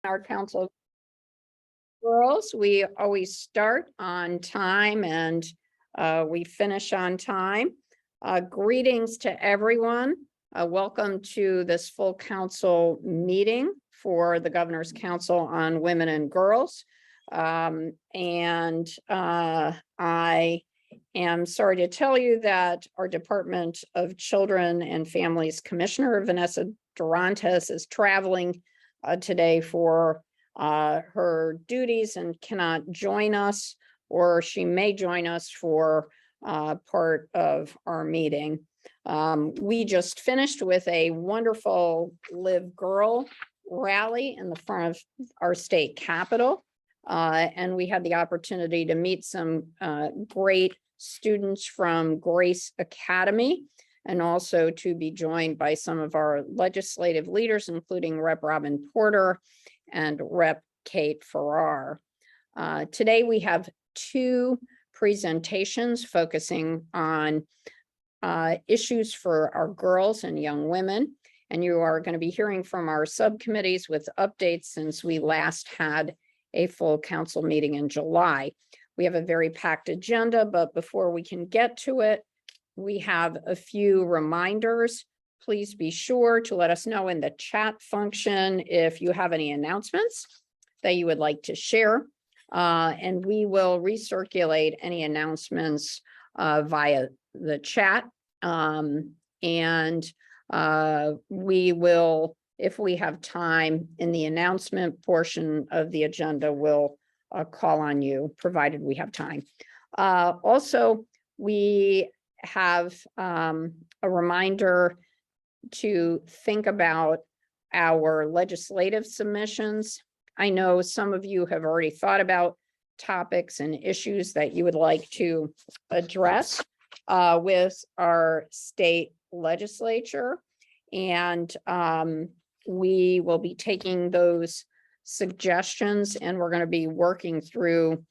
Our council girls, we always start on time and we finish on time. Greetings to everyone. Welcome to this full council meeting for the Governor's Council on Women and Girls. I am sorry to tell you that our Department of Children and Families Commissioner Vanessa Durantes is traveling today for her duties and cannot join us, or she may join us for part of our meeting. We just finished with a wonderful Live Girl rally in the front of our state capitol. And we had the opportunity to meet some great students from Grace Academy, and also to be joined by some of our legislative leaders, including Rep. Robin Porter and Rep. Kate Farrar. Today we have two presentations focusing on issues for our girls and young women. And you are going to be hearing from our subcommittees with updates since we last had a full council meeting in July. We have a very packed agenda, but before we can get to it, we have a few reminders. Please be sure to let us know in the chat function if you have any announcements that you would like to share. And we will recirculate any announcements via the chat. We will, if we have time in the announcement portion of the agenda, we'll call on you, provided we have time. Also, we have a reminder to think about our legislative submissions. I know some of you have already thought about topics and issues that you would like to address with our state legislature. And we will be taking those suggestions and we're going to be working through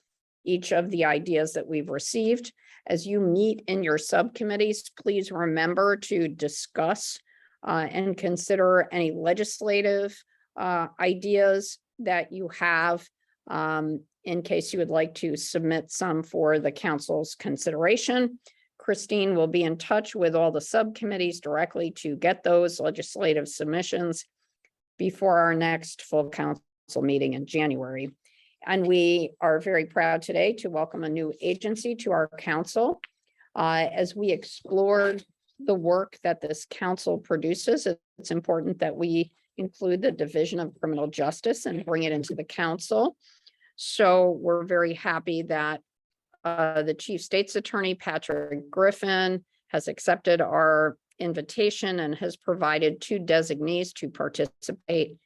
each of the ideas that we've received. As you meet in your subcommittees, please remember to discuss and consider any legislative ideas that you have in case you would like to submit some for the council's consideration. Christine will be in touch with all the subcommittees directly to get those legislative submissions before our next full council meeting in January. And we are very proud today to welcome a new agency to our council. As we explored the work that this council produces, it's important that we include the Division of Criminal Justice and bring it into the council. So we're very happy that the Chief State's Attorney, Patrick Griffin, has accepted our invitation and has provided two designees to participate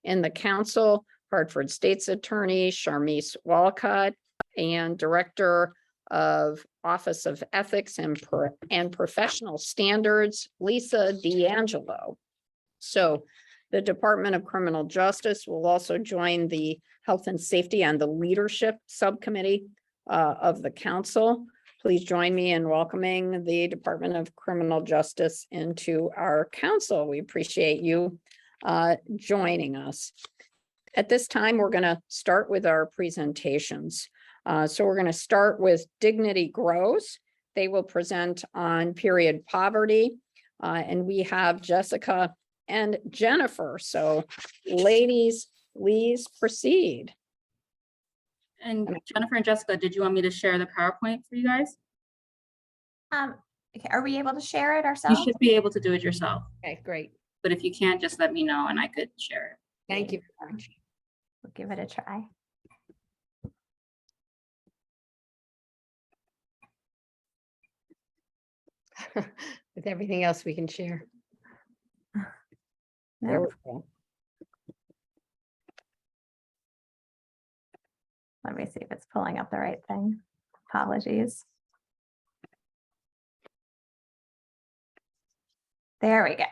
in the council: Hartford State's Attorney, Sharmise Walcott, and Director of Office of Ethics and Professional Standards, Lisa D'Angelo. So the Department of Criminal Justice will also join the Health and Safety and the Leadership Subcommittee of the council. Please join me in welcoming the Department of Criminal Justice into our council. We appreciate you joining us. At this time, we're going to start with our presentations. So we're going to start with Dignity Grows. They will present on period poverty. And we have Jessica and Jennifer. So ladies, please proceed. And Jennifer and Jessica, did you want me to share the PowerPoint for you guys? Okay. Are we able to share it ourselves? You should be able to do it yourself. Okay, great. But if you can't, just let me know and I could share it. Thank you very much. We'll give it a try. With everything else we can share. No. There we go. Let me see if it's pulling up the right thing. Apologies. There we go.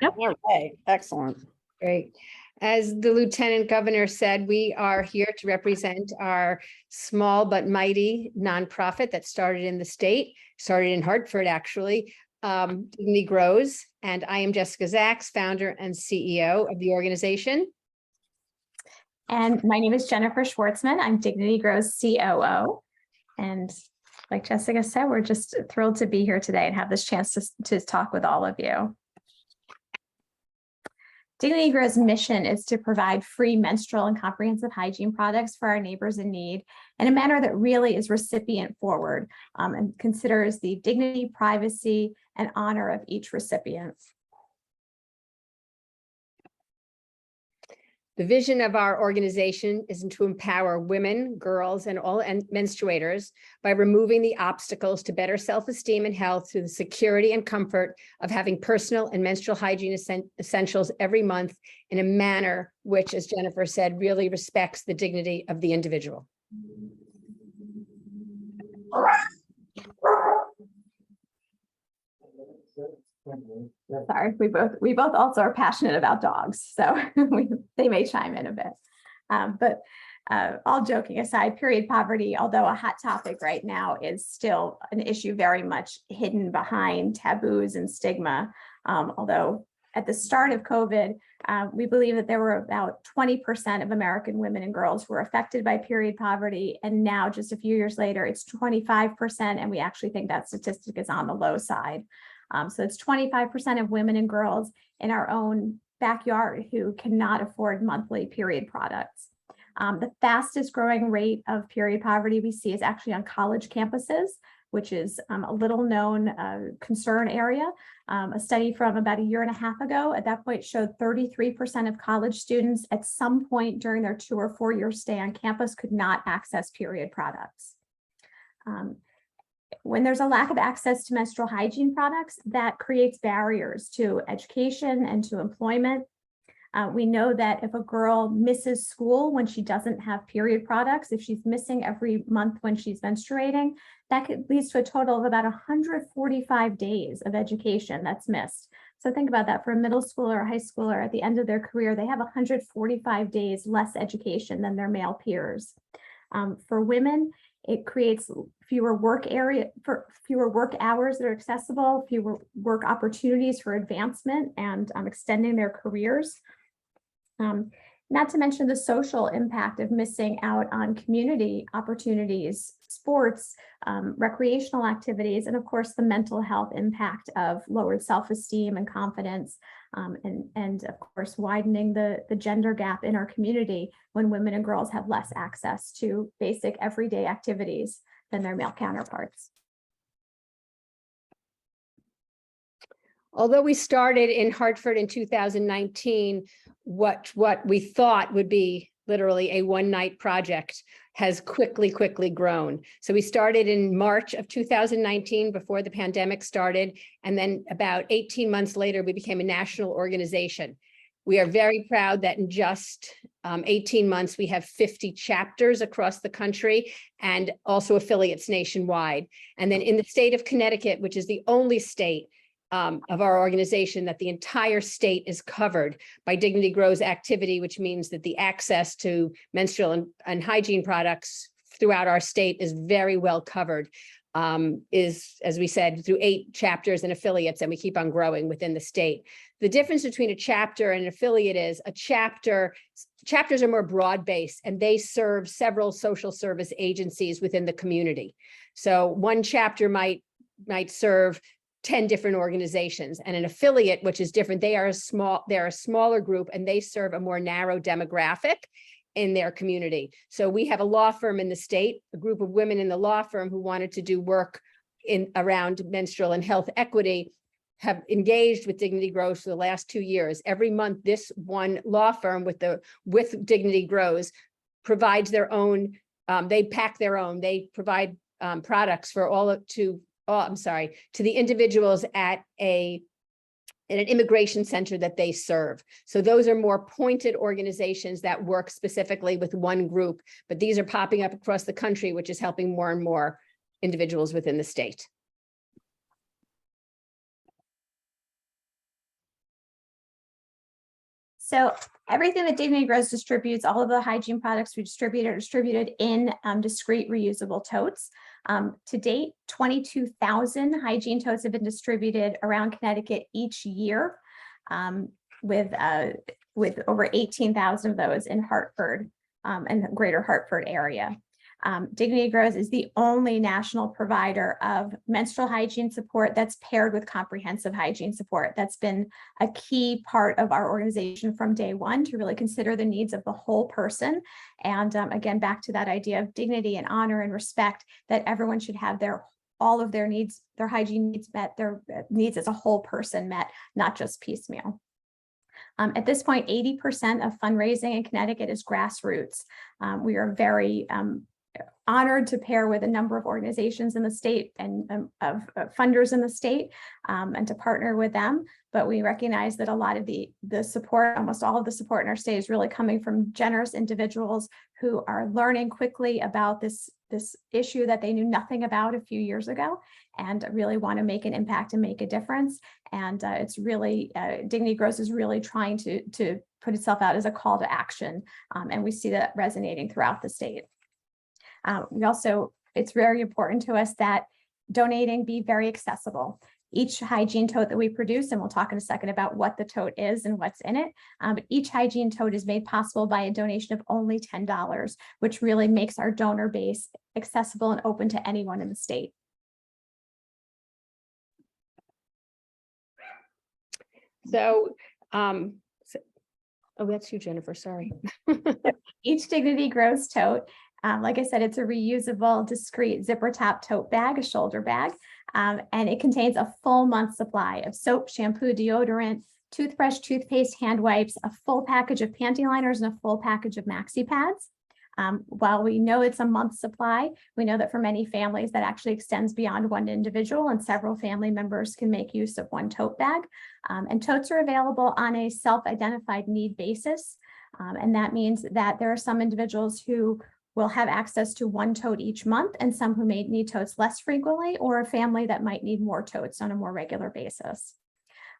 Yep. Okay, excellent. Great. As the Lieutenant Governor said, we are here to represent our small but mighty nonprofit that started in the state, started in Hartford, actually. Dignity Grows, and I am Jessica Zaks, founder and CEO of the organization. And my name is Jennifer Schwartzman. I'm Dignity Grow's COO. And like Jessica said, we're just thrilled to be here today and have this chance to talk with all of you. Dignity Grow's mission is to provide free menstrual and comprehensive hygiene products for our neighbors in need in a manner that really is recipient forward and considers the dignity, privacy, and honor of each recipient. The vision of our organization is to empower women, girls, and all menstruators by removing the obstacles to better self-esteem and health through the security and comfort of having personal and menstrual hygiene essentials every month in a manner which, as Jennifer said, really respects the dignity of the individual. Sorry, we both also are passionate about dogs, so they may chime in a bit. All joking aside, period poverty, although a hot topic right now, is still an issue very much hidden behind taboos and stigma. Although at the start of COVID, we believe that there were about 20% of American women and girls who were affected by period poverty. And now just a few years later, it's 25%. And we actually think that statistic is on the low side. So it's 25% of women and girls in our own backyard who cannot afford monthly period products. The fastest growing rate of period poverty we see is actually on college campuses, which is a little known concern area. A study from about 1.5 years ago at that point showed 33% of college students at some point during their 2 or 4 year stay on campus could not access period products. When there's a lack of access to menstrual hygiene products, that creates barriers to education and to employment. We know that if a girl misses school when she doesn't have period products, if she's missing every month when she's menstruating, that could lead to a total of about 145 days of education that's missed. So think about that. For a middle schooler or a high schooler at the end of their career, they have 145 days less education than their male peers. For women, it creates fewer work hours that are accessible, fewer work opportunities for advancement and extending their careers. Not to mention the social impact of missing out on community opportunities, sports, recreational activities, and of course the mental health impact of lowered self-esteem and confidence, and of course widening the gender gap in our community when women and girls have less access to basic everyday activities than their male counterparts. Although we started in Hartford in 2019, what we thought would be literally a one-night project has quickly grown. So we started in March of 2019 before the pandemic started, and then about 18 months later, we became a national organization. We are very proud that in just 18 months, we have 50 chapters across the country and also affiliates nationwide. And then in the state of Connecticut, which is the only state of our organization that the entire state is covered by Dignity Grow's activity, which means that the access to menstrual and hygiene products throughout our state is very well covered, is, as we said, through 8 chapters and affiliates, and we keep on growing within the state. The difference between a chapter and an affiliate is chapters are more broad-based and they serve several social service agencies within the community. So one chapter might serve 10 different organizations, and an affiliate, which is different, they're a smaller group and they serve a more narrow demographic in their community. So we have a law firm in the state, a group of women in the law firm who wanted to do work around menstrual and health equity, have engaged with Dignity Grows for the last 2 years. Every month, this one law firm with Dignity Grows provides their own, they pack their own, they provide products for to the individuals at an immigration center that they serve. So those are more pointed organizations that work specifically with one group, but these are popping up across the country, which is helping more and more individuals within the state. So everything that Dignity Grows distributes, all of the hygiene products we distribute are distributed in discrete reusable totes. To date, 22,000 hygiene totes have been distributed around Connecticut each year, with over 18,000 of those in Hartford. and the greater Hartford area. Dignity Grows is the only national provider of menstrual hygiene support that's paired with comprehensive hygiene support. That's been a key part of our organization from day one, to really consider the needs of the whole person. And again, back to that idea of dignity and honor and respect, that everyone should have all of their needs, their hygiene needs met, their needs as a whole person met, not just piecemeal. At this point, 80% of fundraising in Connecticut is grassroots. We are very honored to pair with a number of organizations in the state and of funders in the state, and to partner with them. But we recognize that a lot of the support, almost all of the support in our state, is really coming from generous individuals who are learning quickly about this issue that they knew nothing about a few years ago, and really want to make an impact and make a difference. And it's really, Dignity Grows is really trying to put itself out as a call to action. And we see that resonating throughout the state. It's very important to us that donating be very accessible. Each hygiene tote that we produce, and we'll talk in a second about what the tote is and what's in it, but each hygiene tote is made possible by a donation of only $10, which really makes our donor base accessible and open to anyone in the state. So, oh, that's you, Jennifer, sorry. Each Dignity Grows tote, like I said, it's a reusable, discreet zipper top tote bag, a shoulder bag, and it contains a full month supply of soap, shampoo, deodorant, toothbrush, toothpaste, hand wipes, a full package of panty liners, and a full package of maxi pads. While we know it's a month supply, we know that for many families that actually extends beyond one individual, and several family members can make use of one tote bag. And totes are available on a self-identified need basis. And that means that there are some individuals who will have access to one tote each month, and some who may need totes less frequently, or a family that might need more totes on a more regular basis.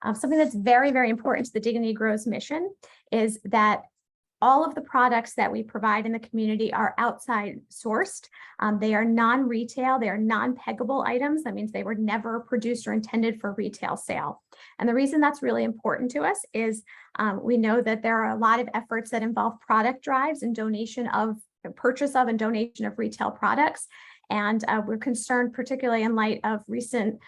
Something that's very, very important to the Dignity Grows mission is that all of the products that we provide in the community are outside sourced. They are non-retail, they are non-peggable items. That means they were never produced or intended for retail sale. And the reason that's really important to us is we know that there are a lot of efforts that involve product drives and purchase of and donation of retail products. And we're concerned, particularly in light of recent,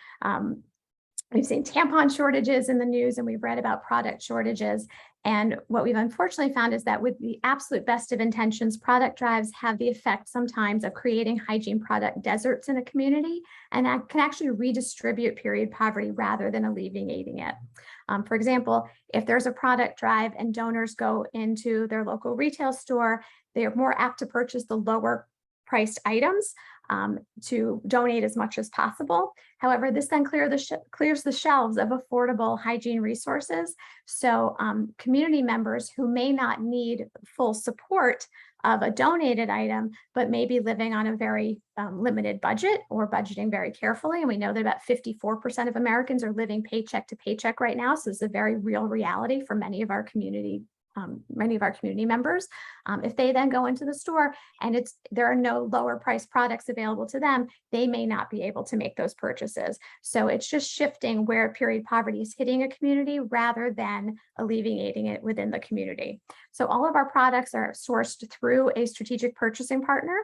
we've seen tampon shortages in the news, and we've read about product shortages. And what we've unfortunately found is that with the absolute best of intentions, product drives have the effect sometimes of creating hygiene product deserts in a community, and that can actually redistribute period poverty rather than alleviating it. For example, if there's a product drive and donors go into their local retail store, they are more apt to purchase the lower priced items to donate as much as possible. However, this then clears the shelves of affordable hygiene resources. So community members who may not need full support of a donated item, but may be living on a very limited budget or budgeting very carefully. And we know that about 54% of Americans are living paycheck to paycheck right now. So it's a very real reality for many of our community members. If they then go into the store and there are no lower priced products available to them, they may not be able to make those purchases. So it's just shifting where period poverty is hitting a community rather than alleviating it within the community. So all of our products are sourced through a strategic purchasing partner.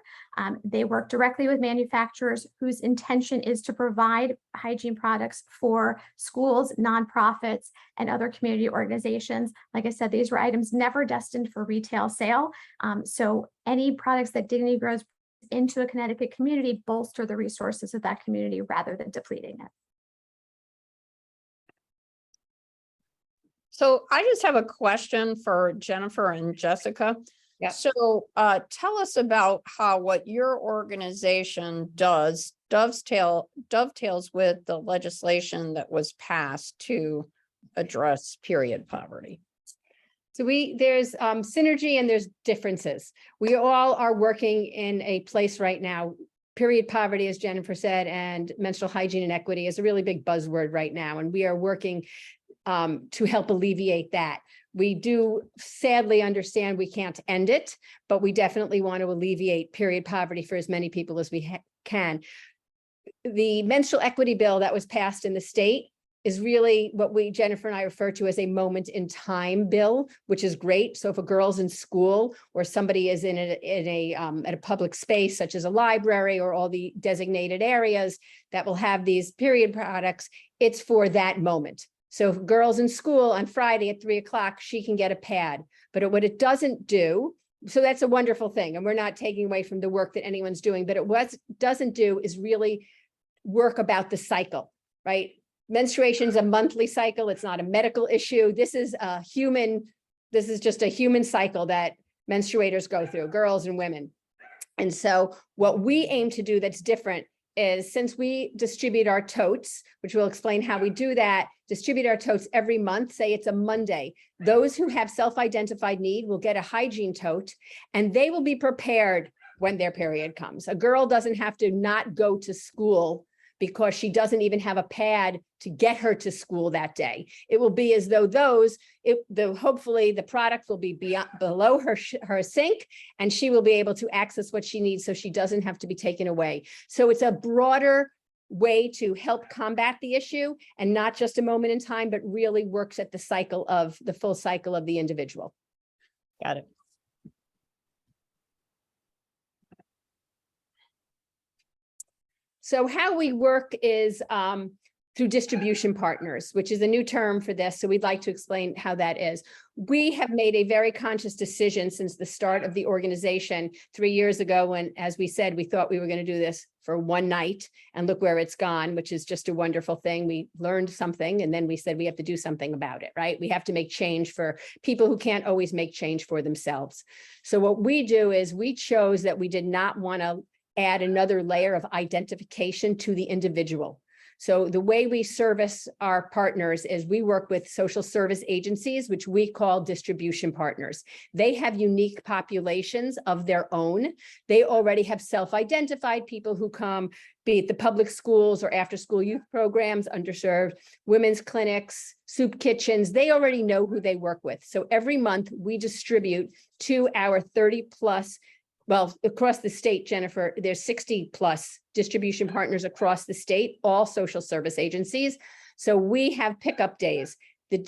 They work directly with manufacturers whose intention is to provide hygiene products for schools, nonprofits, and other community organizations. Like I said, these were items never destined for retail sale. So any products that Dignity Grows into a Connecticut community bolster the resources of that community rather than depleting it. So I just have a question for Jennifer and Jessica. Yeah. So tell us about how what your organization does dovetails with the legislation that was passed to address period poverty. So there's synergy and there's differences. We all are working in a place right now. Period poverty, as Jennifer said, and menstrual hygiene and equity is a really big buzzword right now. And we are working to help alleviate that. We do sadly understand we can't end it, but we definitely want to alleviate period poverty for as many people as we can. The menstrual equity bill that was passed in the state is really what Jennifer and I refer to as a moment in time bill, which is great. So if a girl's in school or somebody is in at a public space, such as a library or all the designated areas that will have these period products, it's for that moment. So if a girl's in school on Friday at 3 o'clock, she can get a pad. But what it doesn't do, so that's a wonderful thing. And we're not taking away from the work that anyone's doing, but doesn't do is really work about the cycle, right? Menstruation is a monthly cycle. It's not a medical issue. This is just a human cycle that menstruators go through, girls and women. And so what we aim to do that's different is, since we distribute our totes, which we'll explain how we do that, distribute our totes every month, say it's a Monday, those who have self-identified need will get a hygiene tote and they will be prepared when their period comes. A girl doesn't have to not go to school because she doesn't even have a pad to get her to school that day. It will be as though hopefully the product will be below her sink and she will be able to access what she needs so she doesn't have to be taken away. So it's a broader way to help combat the issue and not just a moment in time, but really works at the full cycle of the individual. Got it. So how we work is through distribution partners, which is a new term for this. So we'd like to explain how that is. We have made a very conscious decision since the start of the organization 3 years ago, when, as we said, we thought we were going to do this for one night, and look where it's gone, which is just a wonderful thing. We learned something and then we said we have to do something about it, right? We have to make change for people who can't always make change for themselves. So what we do is we chose that we did not want to add another layer of identification to the individual. So the way we service our partners is we work with social service agencies, which we call distribution partners. They have unique populations of their own. They already have self-identified people who come, be it the public schools or after-school youth programs, underserved women's clinics, soup kitchens. They already know who they work with. So every month we distribute to our 30 plus, well, across the state, Jennifer, there's 60 plus distribution partners across the state, all social service agencies. So we have pickup days. The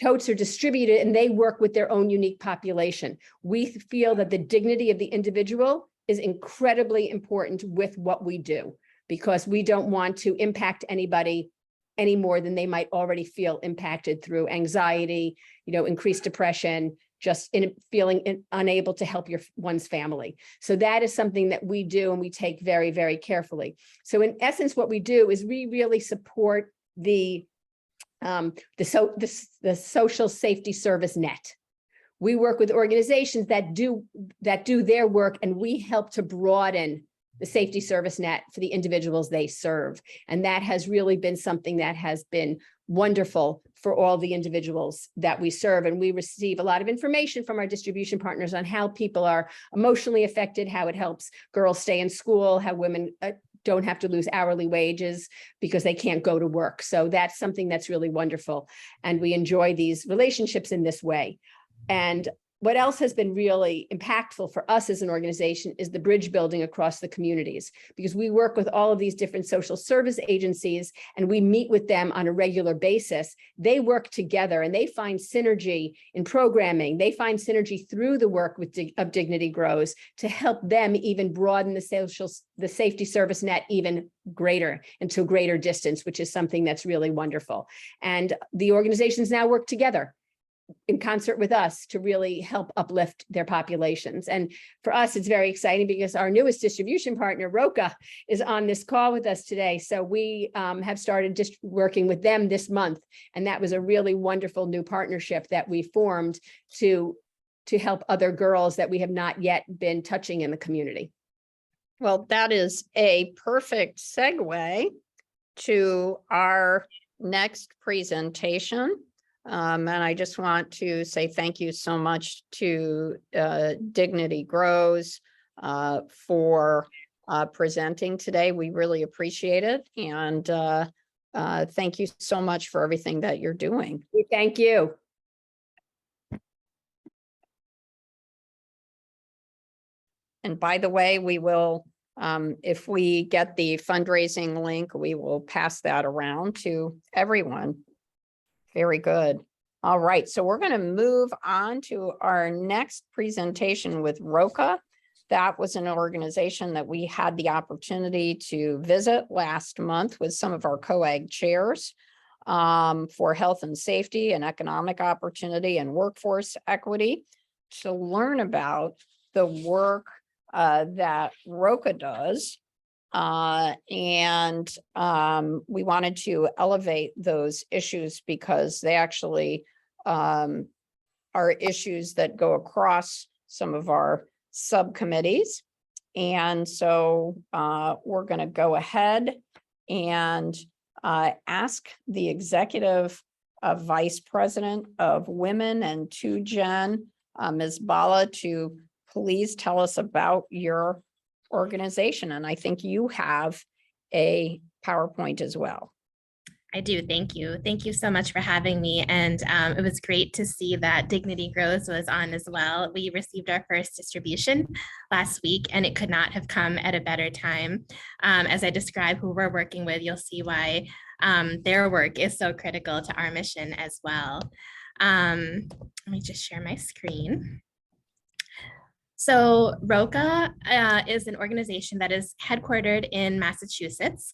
totes are distributed and they work with their own unique population. We feel that the dignity of the individual is incredibly important with what we do, because we don't want to impact anybody any more than they might already feel impacted through anxiety, increased depression, just in feeling unable to help one's family. So that is something that we do and we take very, very carefully. So in essence, what we do is we really support the social safety service net. We work with organizations that do their work, and we help to broaden the safety service net for the individuals they serve. And that has really been something that has been wonderful for all the individuals that we serve. And we receive a lot of information from our distribution partners on how people are emotionally affected, how it helps girls stay in school, how women don't have to lose hourly wages because they can't go to work. So that's something that's really wonderful. And we enjoy these relationships in this way. And what else has been really impactful for us as an organization is the bridge building across the communities, because we work with all of these different social service agencies and we meet with them on a regular basis. They work together and they find synergy in programming. They find synergy through the work of Dignity Grows to help them even broaden the safety service net even greater and to a greater distance, which is something that's really wonderful. And the organizations now work together in concert with us to really help uplift their populations. And for us, it's very exciting because our newest distribution partner, Roca, is on this call with us today. So we have started just working with them this month. And that was a really wonderful new partnership that we formed to help other girls that we have not yet been touching in the community. Well, that is a perfect segue to our next presentation. And I just want to say thank you so much to Dignity Grows for presenting today. We really appreciate it. And thank you so much for everything that you're doing. Thank you. And by the way, we will If we get the fundraising link, we will pass that around to everyone. Very good. All right, so we're going to move on to our next presentation with Roca. That was an organization that we had the opportunity to visit last month with some of our CoWaG chairs for health and safety and economic opportunity and workforce equity to learn about the work that Roca does. We wanted to elevate those issues because they actually are issues that go across some of our subcommittees. And so we're going to go ahead and ask the Executive Vice President of Women and 2Gen, Ms. Bhalla, to please tell us about your organization. And I think you have a PowerPoint as well. I do. Thank you. Thank you so much for having me. And it was great to see that Dignity Grows was on as well. We received our first distribution last week, and it could not have come at a better time. As I describe who we're working with, you'll see why their work is so critical to our mission as well. Let me just share my screen. So Roca is an organization that is headquartered in Massachusetts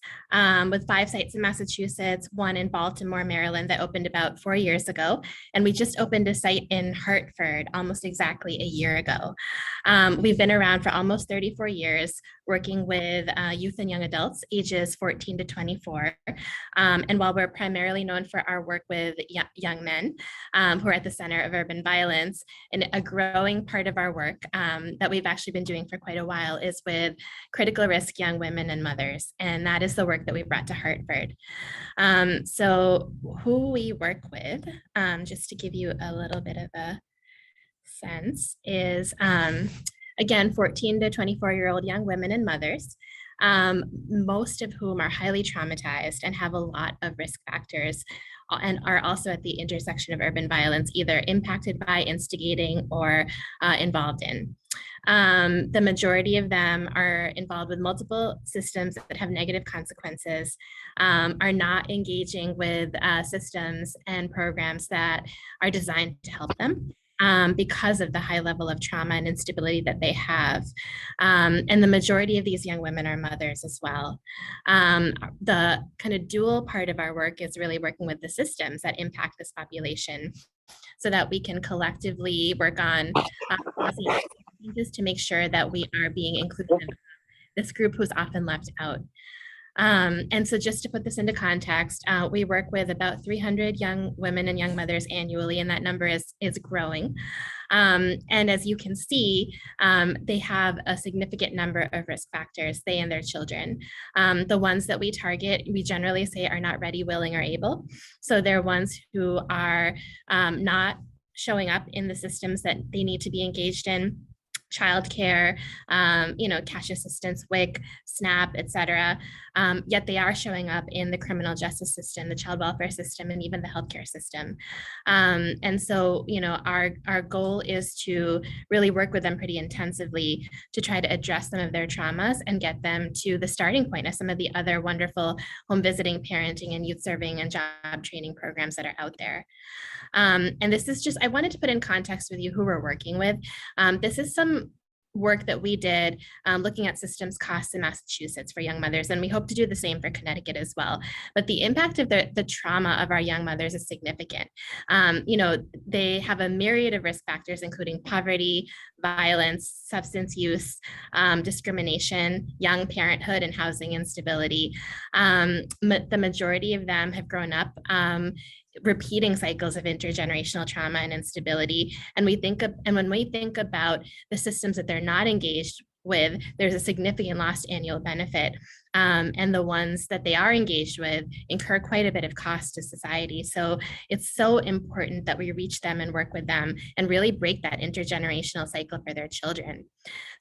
with 5 sites in Massachusetts, 1 in Baltimore, Maryland that opened about 4 years ago. And we just opened a site in Hartford almost exactly a year ago. We've been around for almost 34 years working with youth and young adults ages 14 to 24. And while we're primarily known for our work with young men who are at the center of urban violence, and a growing part of our work that we've actually been doing for quite a while is with critical risk young women and mothers. And that is the work that we brought to Hartford. So who we work with, just to give you a little bit of a sense, is again, 14 to 24-year-old young women and mothers, most of whom are highly traumatized and have a lot of risk factors and are also at the intersection of urban violence, either impacted by, instigating, or involved in. The majority of them are involved with multiple systems that have negative consequences, are not engaging with systems and programs that are designed to help them. Because of the high level of trauma and instability that they have. And the majority of these young women are mothers as well. The kind of dual part of our work is really working with the systems that impact this population so that we can collectively work on policy changes to make sure that we are being inclusive of this group who's often left out. And so just to put this into context, we work with about 300 young women and young mothers annually, and that number is growing. And as you can see, they have a significant number of risk factors, they and their children. The ones that we target, we generally say are not ready, willing, or able. So they're ones who are not showing up in the systems that they need to be engaged in. Childcare, cash assistance, WIC, SNAP, et cetera. Yet they are showing up in the criminal justice system, the child welfare system, and even the healthcare system. And so, our goal is to really work with them pretty intensively to try to address some of their traumas and get them to the starting point of some of the other wonderful home visiting, parenting, and youth serving and job training programs that are out there. And this is just, I wanted to put in context with you who we're working with. This is some work that we did looking at systems costs in Massachusetts for young mothers, and we hope to do the same for Connecticut as well. But the impact of the trauma of our young mothers is significant. They have a myriad of risk factors, including poverty, violence, substance use, discrimination, young parenthood, and housing instability. The majority of them have grown up repeating cycles of intergenerational trauma and instability. And when we think about the systems that they're not engaged with, there's a significant lost annual benefit. And the ones that they are engaged with incur quite a bit of cost to society. So it's so important that we reach them and work with them and really break that intergenerational cycle for their children.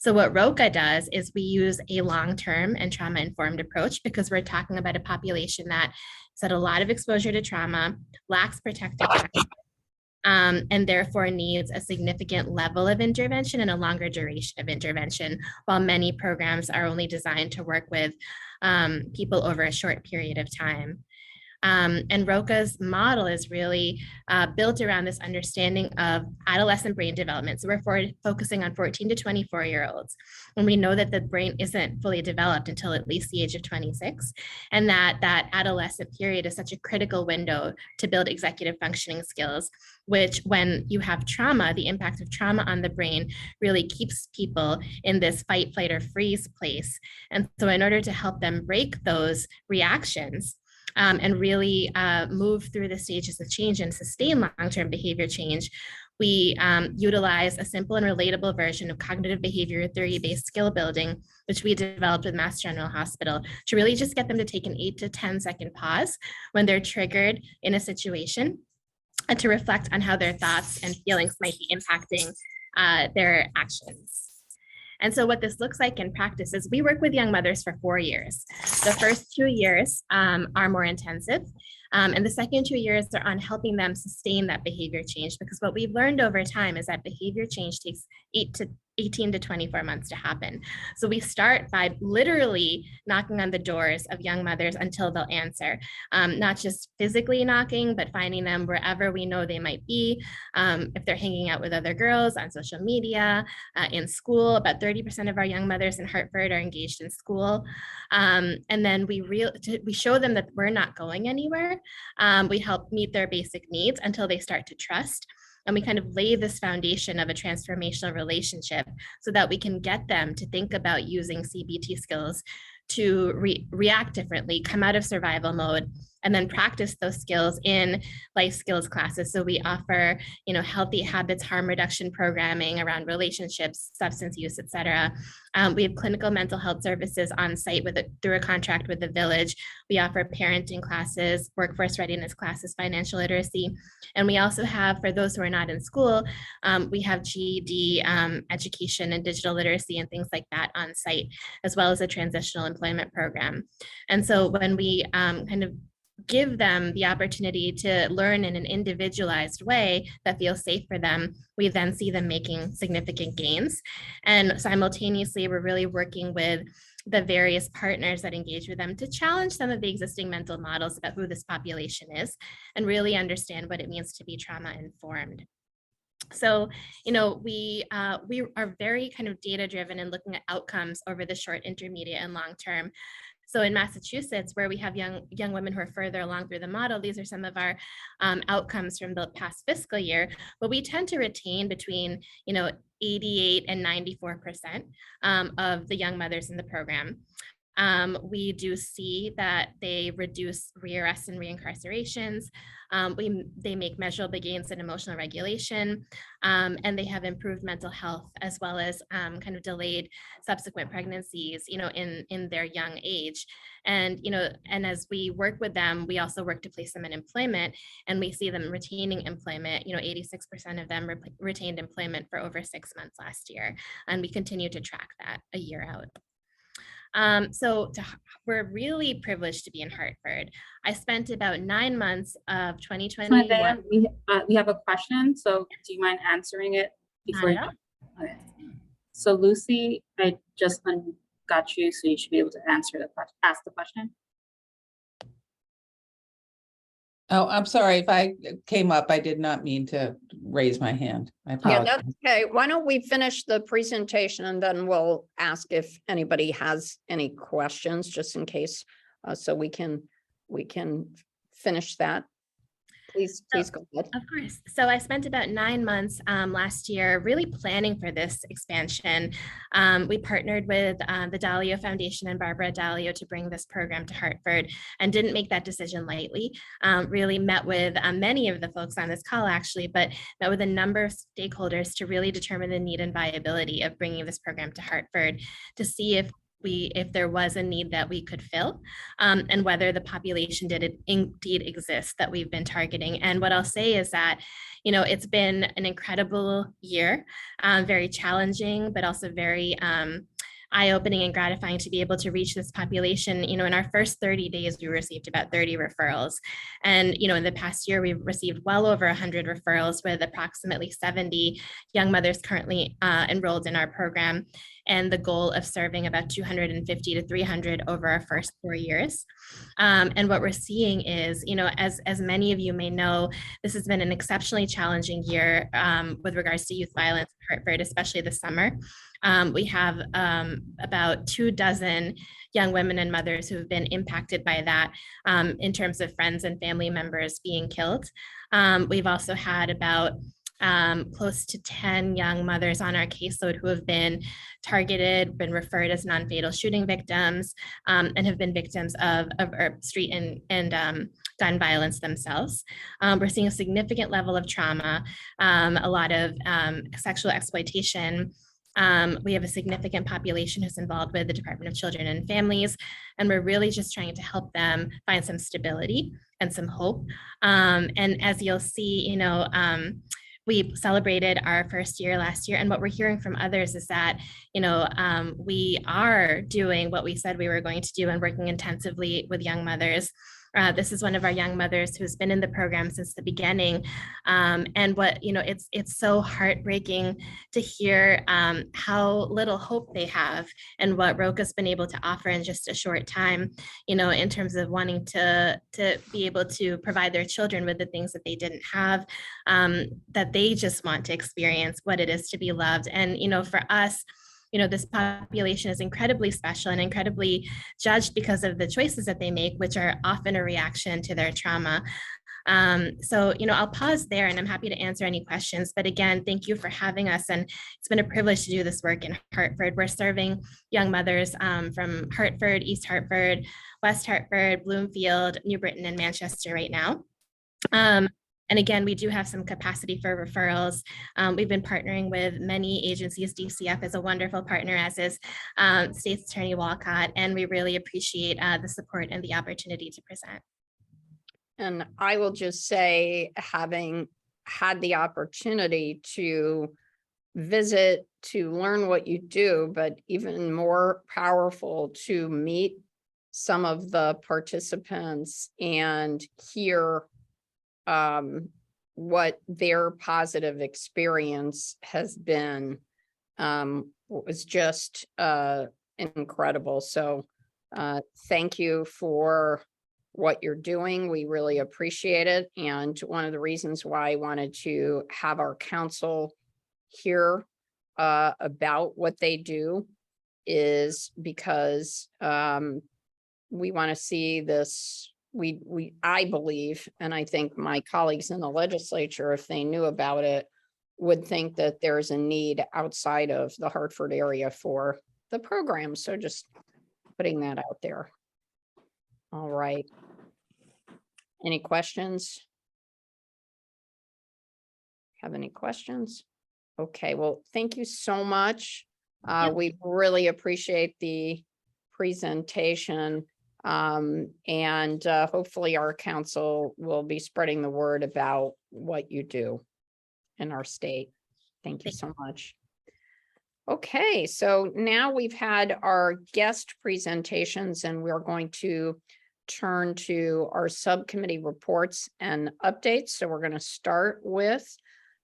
So what Roca does is we use a long-term and trauma-informed approach because we're talking about a population that has had a lot of exposure to trauma, lacks protective and therefore needs a significant level of intervention and a longer duration of intervention, while many programs are only designed to work with people over a short period of time. And Roca's model is really built around this understanding of adolescent brain development. So we're focusing on 14 to 24-year-olds. And we know that the brain isn't fully developed until at least the age of 26. And that adolescent period is such a critical window to build executive functioning skills, which when you have trauma, the impact of trauma on the brain really keeps people in this fight, flight, or freeze place. And so in order to help them break those reactions, and really move through the stages of change and sustain long-term behavior change, we utilize a simple and relatable version of cognitive behavior theory-based skill building, which we developed with Mass General Hospital, to really just get them to take an 8 to 10 second pause when they're triggered in a situation, and to reflect on how their thoughts and feelings might be impacting their actions. And so what this looks like in practice is we work with young mothers for 4 years. The first 2 years are more intensive. And the second 2 years are on helping them sustain that behavior change, because what we've learned over time is that behavior change takes 18 to 24 months to happen. So we start by literally knocking on the doors of young mothers until they'll answer, not just physically knocking, but finding them wherever we know they might be. If they're hanging out with other girls on social media, in school, about 30% of our young mothers in Hartford are engaged in school. And then we show them that we're not going anywhere. We help meet their basic needs until they start to trust. And we kind of lay this foundation of a transformational relationship so that we can get them to think about using CBT skills to react differently, come out of survival mode, and then practice those skills in life skills classes. So we offer, healthy habits, harm reduction programming around relationships, substance use, et cetera. We have clinical mental health services on site through a contract with the Village. We offer parenting classes, workforce readiness classes, financial literacy. And we also have, for those who are not in school, we have GED education and digital literacy and things like that on site, as well as a transitional employment program. And so when we kind of give them the opportunity to learn in an individualized way that feels safe for them, we then see them making significant gains. And simultaneously, we're really working with the various partners that engage with them to challenge some of the existing mental models about who this population is and really understand what it means to be trauma informed. So, we are very kind of data driven and looking at outcomes over the short, intermediate, and long term. So in Massachusetts, where we have young women who are further along through the model, these are some of our outcomes from the past fiscal year, but we tend to retain between 88 and 94% of the young mothers in the program. We do see that they reduce rearrests and reincarcerations. They make measurable gains in emotional regulation, and they have improved mental health, as well as kind of delayed subsequent pregnancies, in their young age. And, and as we work with them, we also work to place them in employment, and we see them retaining employment. 86% of them retained employment for over 6 months last year, and we continue to track that a year out. We're really privileged to be in Hartford. I spent about 9 months of 2021. Diane, we have a question, so do you mind answering it before you? Okay. So Lucy, I just got you, so you should be able to ask the question. Oh, I'm sorry if I came up. I did not mean to raise my hand. I Yeah, apologize. that's okay. Why don't we finish the presentation and then we'll ask if anybody has any questions, just in case, so we can finish that. Please go ahead. Of course. So I spent about 9 months last year really planning for this expansion. We partnered with the Dalio Foundation and Barbara Dalio to bring this program to Hartford, and didn't make that decision lightly. Really met with many of the folks on this call, actually, but met with a number of stakeholders to really determine the need and viability of bringing this program to Hartford, to see if there was a need that we could fill, and whether the population did indeed exist that we've been targeting. And what I'll say is that, it's been an incredible year, very challenging, but also very eye-opening and gratifying to be able to reach this population. You know, in our first 30 days, we received about 30 referrals. And, you know, in the past year, we've received well over 100 referrals with approximately 70 young mothers currently enrolled in our program, and the goal of serving about 250 to 300 over our first 4 years. And what we're seeing is, you know, as many of you may know, this has been an exceptionally challenging year with regards to youth violence in Hartford, especially this summer. We have about 24 young women and mothers who have been impacted by that in terms of friends and family members being killed. We've also had about close to 10 young mothers on our caseload who have been targeted, been referred as non-fatal shooting victims, and have been victims of street and gun violence themselves. We're seeing a significant level of trauma, a lot of sexual exploitation. We have a significant population who's involved with the Department of Children and Families, and we're really just trying to help them find some stability and some hope. And as you'll see, you know, we celebrated our first year last year, and what we're hearing from others is that, you know, we are doing what we said we were going to do and working intensively with young mothers. This is one of our young mothers who's been in the program since the beginning. And what, you know, it's so heartbreaking to hear how little hope they have and what Roca's been able to offer in just a short time, you know, in terms of wanting to be able to provide their children with the things that they didn't have, that they just want to experience what it is to be loved. And, you know, for us, you know, this population is incredibly special and incredibly judged because of the choices that they make, which are often a reaction to their trauma. So, you know, I'll pause there and I'm happy to answer any questions. But again, thank you for having us. And it's been a privilege to do this work in Hartford. We're serving young mothers from Hartford, East Hartford, West Hartford, Bloomfield, New Britain, and Manchester right now. And again, we do have some capacity for referrals. We've been partnering with many agencies. DCF is a wonderful partner, as is State's Attorney Walcott, and we really appreciate the support and the opportunity to present. And I will just say, having had the opportunity to visit, to learn what you do, but even more powerful to meet some of the participants and hear what their positive experience has been, was just incredible. So thank you for what you're doing. We really appreciate it. And one of the reasons why I wanted to have our council hear about what they do is because we want to see this. I believe, and I think my colleagues in the legislature, if they knew about it, would think that there's a need outside of the Hartford area for the program. So just putting that out there. All right. Any questions? Have any questions? Okay, well, thank you so much. We really appreciate the presentation. And hopefully our council will be spreading the word about what you do in our state. Thank you so much. Okay, so now we've had our guest presentations and we're going to turn to our subcommittee reports and updates. So we're going to start with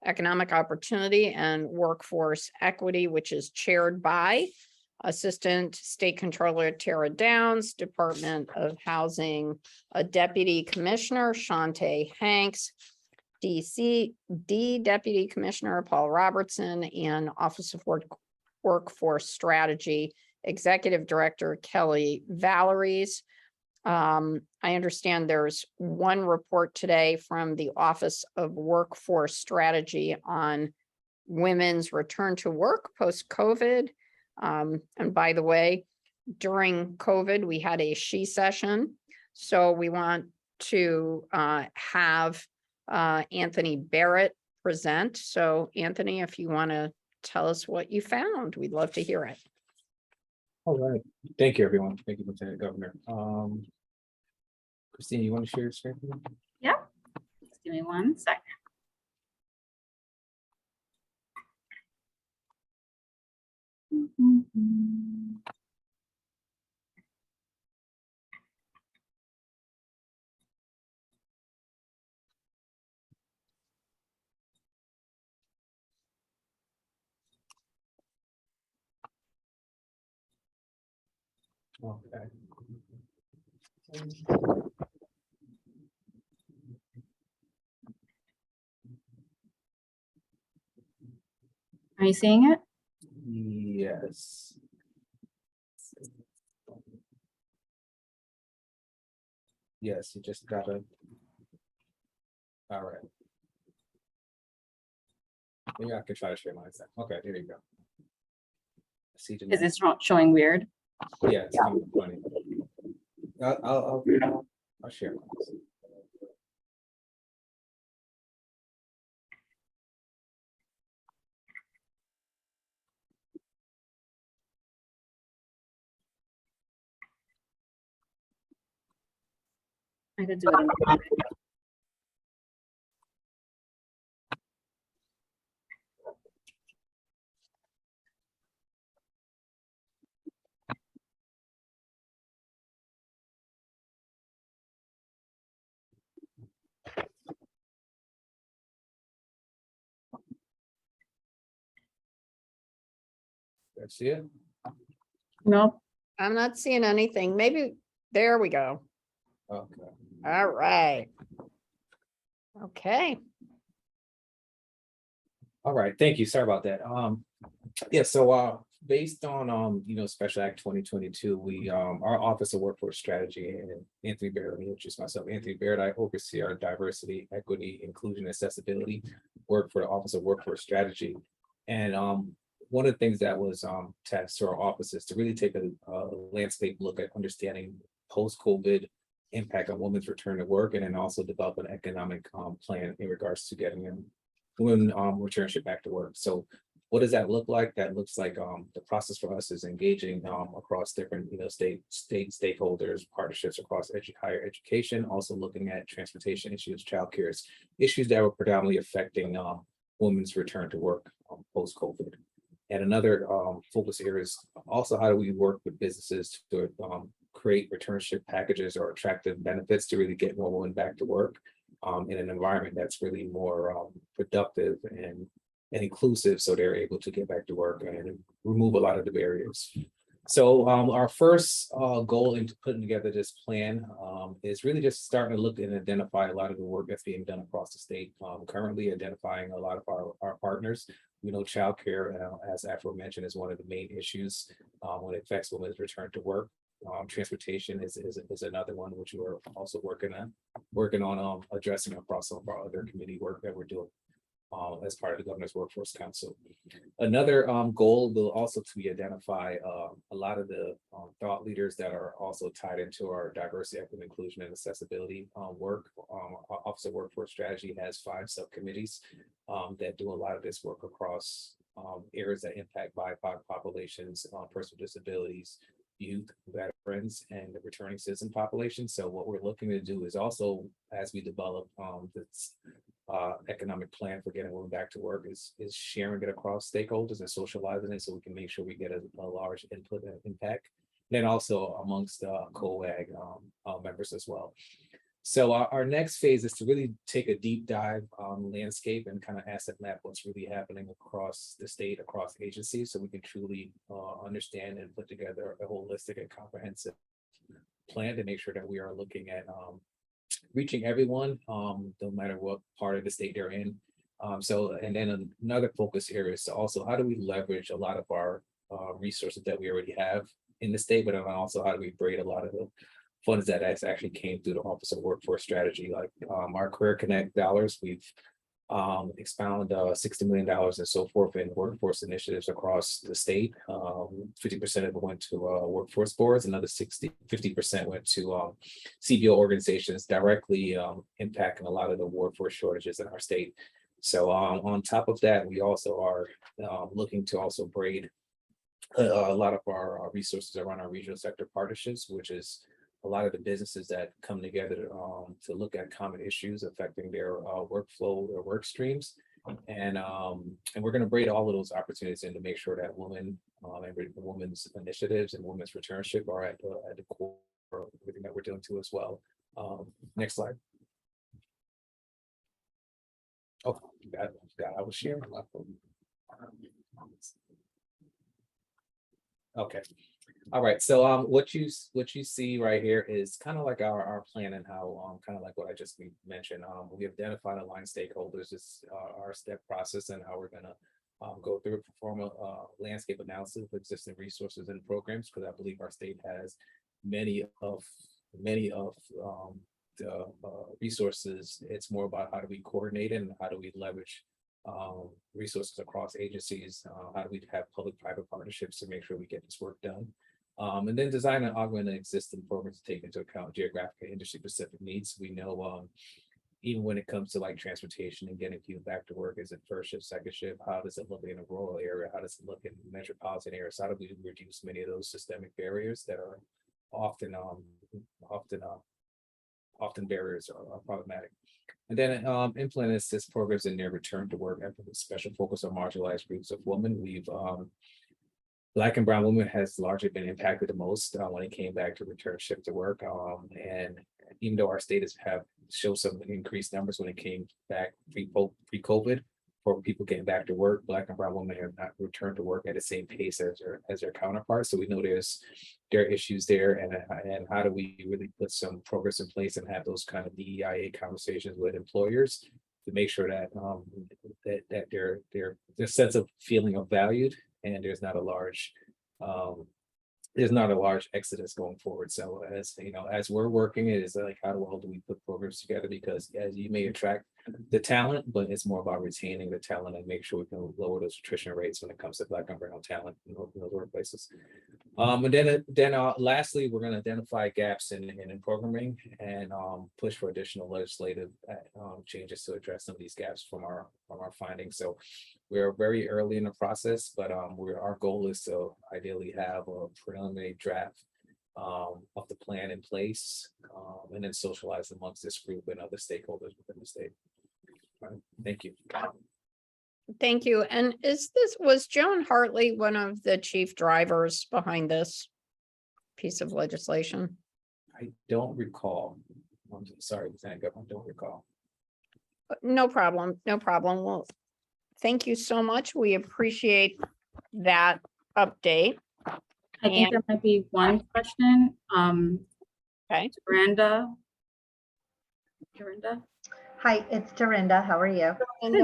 economic opportunity and workforce equity, which is chaired by Assistant State Controller Tara Downs, Department of Housing, Deputy Commissioner Shante Hanks, D Deputy Commissioner Paul Robertson, and Office of Workforce Strategy Executive Director Kelly Valeries. I understand there's one report today from the Office of Workforce Strategy on women's return to work post-COVID. And by the way, during COVID, we had a she session. So we want to have Anthony Barrett present. So Anthony, if you want to tell us what you found, we'd love to hear it. All right. Thank you, everyone. Thank you, Lieutenant Governor. Christine, you want to share your screen? Yeah, just give me 1 second. Okay. Are you seeing it? Yes. Yes, you just gotta. All right. Maybe I can try to share mine. Okay, here you go. See, Is this not showing weird? yeah, it's kind of funny. I'll share mine. I could do it. That's it. No, I'm not seeing anything. Maybe, there we go. Okay. All right. Okay. All right, thank you. Sorry about that. Yeah, so based on Special Act 2022, we our Office of Workforce Strategy and Anthony Barrett, let me introduce myself. Anthony Barrett, I oversee our diversity, equity, inclusion, accessibility work for the Office of Workforce Strategy. And one of the things that was tasked to our office is to really take a landscape look at understanding post-COVID impact on women's return to work, and then also develop an economic plan in regards to getting them women returnship back to work. So what does that look like? That looks like the process for us is engaging across different state stakeholders, partnerships across higher education, also looking at transportation issues, childcare issues that were predominantly affecting women's return to work post-COVID. And another focus area is also how do we work with businesses to create returnship packages or attractive benefits to really get more women back to work in an environment that's really more productive and inclusive, so they're able to get back to work and remove a lot of the barriers. So our first goal into putting together this plan is really just starting to look and identify a lot of the work that's being done across the state. Currently identifying a lot of our partners. We know childcare, as aforementioned, is one of the main issues when it affects women's return to work. Transportation is another one which we're also working on addressing across some of our other committee work that we're doing as part of the Governor's Workforce Council. Another goal will also to identify a lot of the thought leaders that are also tied into our diversity, equity, inclusion, and accessibility work. Our Office of Workforce Strategy has 5 subcommittees that do a lot of this work across areas that impact BIPOC populations, personal disabilities, youth, veterans, and the returning citizen population. So what we're looking to do is also, as we develop this economic plan for getting women back to work, is sharing it across stakeholders and socializing it so we can make sure we get a large input and impact. Then also amongst CoWaG members as well. So our next phase is to really take a deep dive on landscape and kind of asset map what's really happening across the state, across agencies, so we can truly understand and put together a holistic and comprehensive plan to make sure that we are looking at reaching everyone, no matter what part of the state they're in. And then another focus area is also how do we leverage a lot of our resources that we already have in the state, but then also how do we braid a lot of the funds that actually came through the Office of Workforce Strategy, like our Career Connect dollars. We've expounded $60 million and so forth in workforce initiatives across the state. 50% of it went to workforce boards, another 50% went to CBO organizations directly impacting a lot of the workforce shortages in our state. So on top of that, we also are looking to also braid a lot of our resources around our regional sector partnerships, which is a lot of the businesses that come together to look at common issues affecting their workflow or work streams. And we're going to braid all of those opportunities in to make sure that women and women's initiatives and women's returnship are at the core of everything that we're doing too as well. Next slide. Oh, I was sharing my phone. Okay. All right. So what you see right here is kind of like our plan and how kind of like what I just mentioned. We identified aligned stakeholders. It's our step process and how we're gonna go through, perform a landscape analysis of existing resources and programs, because I believe our state has many of the resources. It's more about how do we coordinate it and how do we leverage resources across agencies. How do we have public-private partnerships to make sure we get this work done? And then design and augment existing programs to take into account geographic and industry-specific needs. We know even when it comes to like transportation and getting people back to work, is it first shift, second shift? How does it look in a rural area? How does it look in metropolitan areas? How do we reduce many of those systemic barriers that are often barriers are problematic? And then implement assist programs in their return to work effort with special focus on marginalized groups of women. We've Black and brown women has largely been impacted the most when it came back to return shift to work. And even though our state have showed some increased numbers when it came back pre-COVID for people getting back to work, Black and brown women have not returned to work at the same pace as their counterparts. So we know there are issues there, and how do we really put some progress in place and have those kind of DEIA conversations with employers to make sure that that their sense of feeling of valued, and there's not a large exodus going forward. So as you know, as we're working, it is like, how do we put programs together? Because as you may attract the talent, but it's more about retaining the talent and make sure we can lower those attrition rates when it comes to Black and brown talent in those workplaces. And then lastly, we're going to identify gaps in programming and push for additional legislative changes to address some of these gaps from our findings. So we're very early in the process, but our goal is to ideally have a preliminary draft of the plan in place, and then socialize amongst this group and other stakeholders within the state. Thank you. Thank you. And was Joan Hartley one of the chief drivers behind this piece of legislation? I don't recall. I'm sorry, Lieutenant Governor, I don't recall. No problem. No problem. Well, thank you so much. We appreciate that update. I think there might be one question. Okay. Dorinda. Hi, it's Dorinda. How are you? And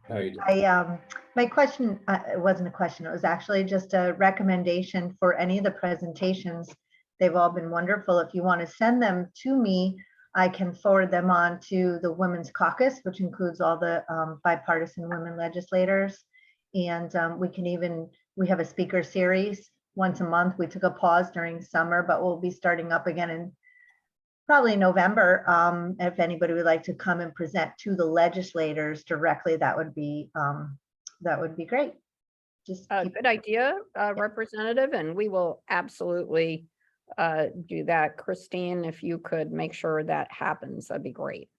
How are you doing? My question, it wasn't a question, it was actually just a recommendation for any of the presentations. They've all been wonderful. If you want to send them to me, I can forward them on to the Women's Caucus, which includes all the bipartisan women legislators. And we have a speaker series once a month. We took a pause during summer, but we'll be starting up again in probably November. If anybody would like to come and present to the legislators directly, that would be great. Just good idea, Representative, and we will absolutely do that. Christine, if you could make sure that happens, that'd be great.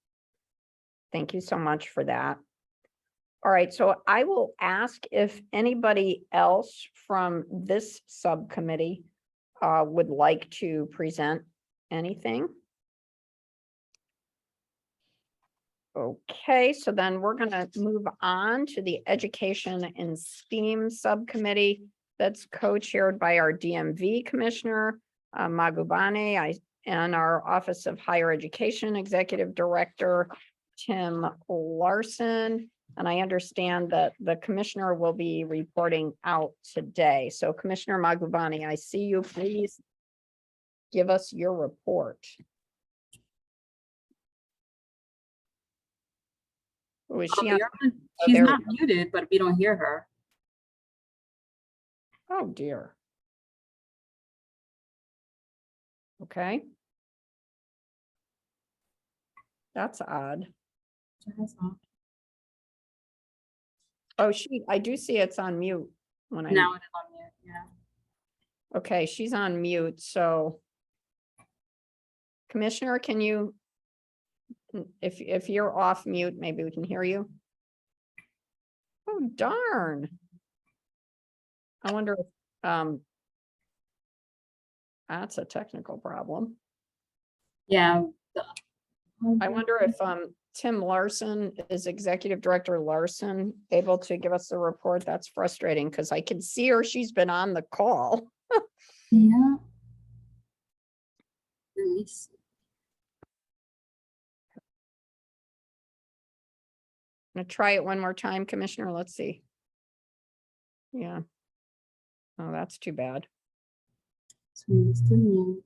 Thank you so much for that. All right, so I will ask if anybody else from this subcommittee would like to present anything. Okay, so then we're going to move on to the Education and STEAM Subcommittee that's co-chaired by our DMV Commissioner, Magubane, and our Office of Higher Education Executive Director, Tim Larson. And I understand that the Commissioner will be reporting out today. So Commissioner Magubane, I see you. Please give us your report. Was she on? She's not muted, but we don't hear her. Oh, dear. Okay. That's odd. Oh, I do see it's on mute when I. Now it is on mute, yeah. Okay, she's on mute, so. Commissioner, can you, if you're off mute, maybe we can hear you. Oh, darn. I wonder if That's a technical problem. Yeah. I wonder if Tim Larson is Executive Director Larson able to give us a report. That's frustrating because I can see her. She's been on the call. Yeah. Let me see. I'm gonna try it one more time, Commissioner. Let's see. Yeah. Oh, that's too bad. So it's the new-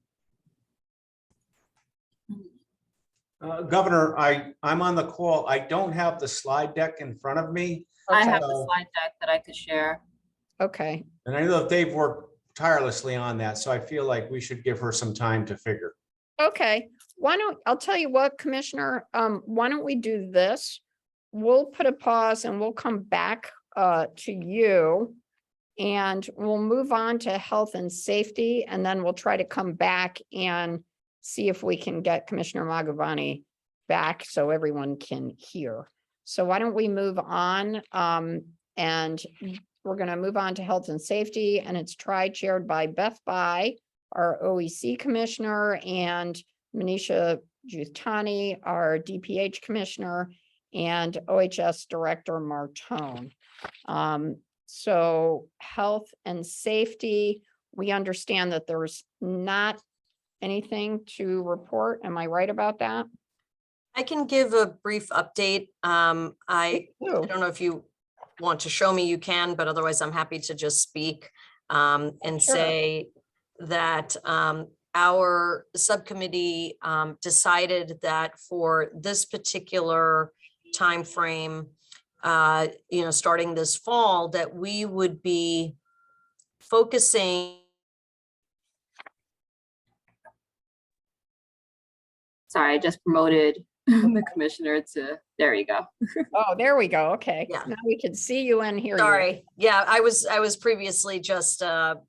Governor, I'm on the call. I don't have the slide deck in front of me. I Okay. have the slide deck that I could share. Okay. And I know that they've worked tirelessly on that, so I feel like we should give her some time to figure. Okay, I'll tell you what, Commissioner, why don't we do this? We'll put a pause and we'll come back to you. And we'll move on to health and safety, and then we'll try to come back and see if we can get Commissioner Magavani back so everyone can hear. So why don't we move on? And we're gonna move on to health and safety, and it's chaired by Beth Bai, our OEC Commissioner, and Manisha Jutani, our DPH Commissioner, and OHS Director Martone. So health and safety, we understand that there's not anything to report. Am I right about that? I can give a brief update. I Oh, don't know if you want to show me, you can, but otherwise I'm happy to just speak and Sure. say that our subcommittee decided that for this particular timeframe, starting this fall, that we would be focusing. Sorry, I just promoted the commissioner to, there you go. Oh, there we go. Okay. Yeah. Now we can see you and hear you. Sorry, yeah, I was previously just a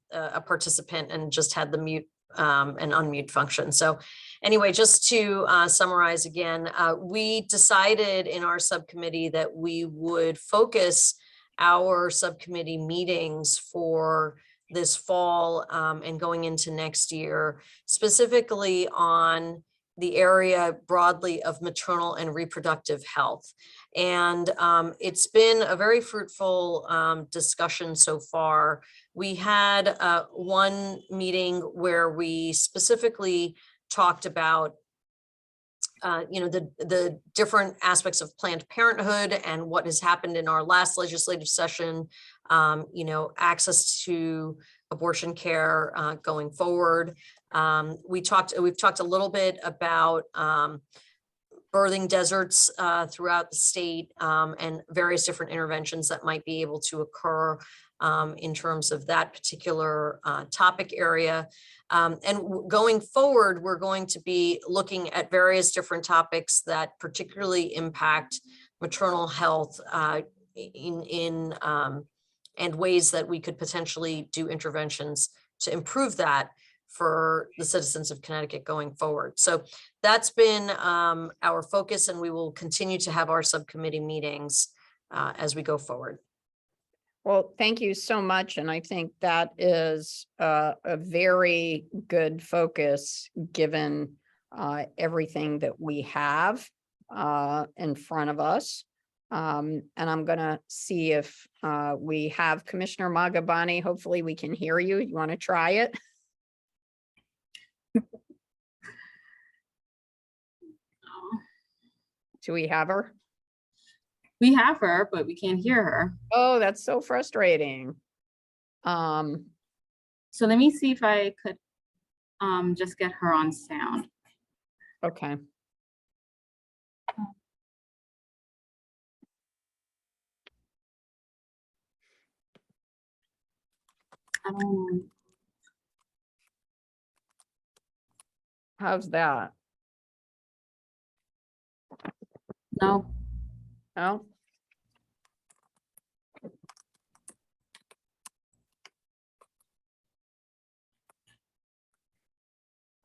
participant and just had the mute and unmute function. So anyway, just to summarize again, we decided in our subcommittee that we would focus our subcommittee meetings for this fall and going into next year, specifically on the area broadly of maternal and reproductive health. And it's been a very fruitful discussion so far. We had one meeting where we specifically talked about the different aspects of Planned Parenthood and what has happened in our last legislative session, access to abortion care going forward. We've talked a little bit about birthing deserts throughout the state and various different interventions that might be able to occur in terms of that particular topic area. And going forward, we're going to be looking at various different topics that particularly impact maternal health and ways that we could potentially do interventions to improve that for the citizens of Connecticut going forward. So that's been our focus, and we will continue to have our subcommittee meetings as we go forward. Well, thank you so much. And I think that is a very good focus given everything that we have in front of us. And I'm going to see if we have Commissioner Magavani. Hopefully we can hear you. You want to try it? Do we have her? We have her, but we can't hear her. Oh, that's so frustrating. So let me see if I could just get her on sound. Okay. How's that? No. No?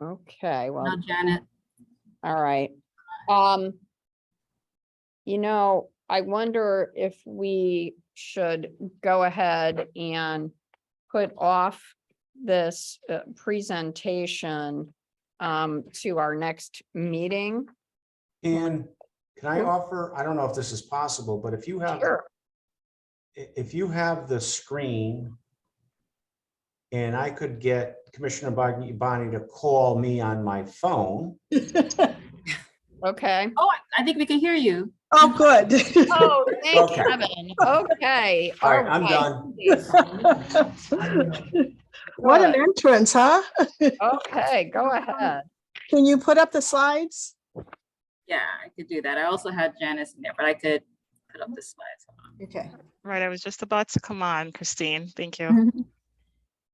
Okay, well. No, Janet. All right. I wonder if we should go ahead and put off this presentation to our next meeting. And can I offer, I don't know if this is possible, but if you have, Sure. if you have the screen and I could get Commissioner Bonnie to call me on my phone. Okay. Oh, I think we can hear you. Oh, good. Oh, thank Okay. heaven. Okay. All right, I'm done. What an entrance, huh? Okay, go ahead. Can you put up the slides? Yeah, I could do that. I also had Janice in there, but I could put up the slides. Okay. Right, I was just about to come on, Christine. Thank you.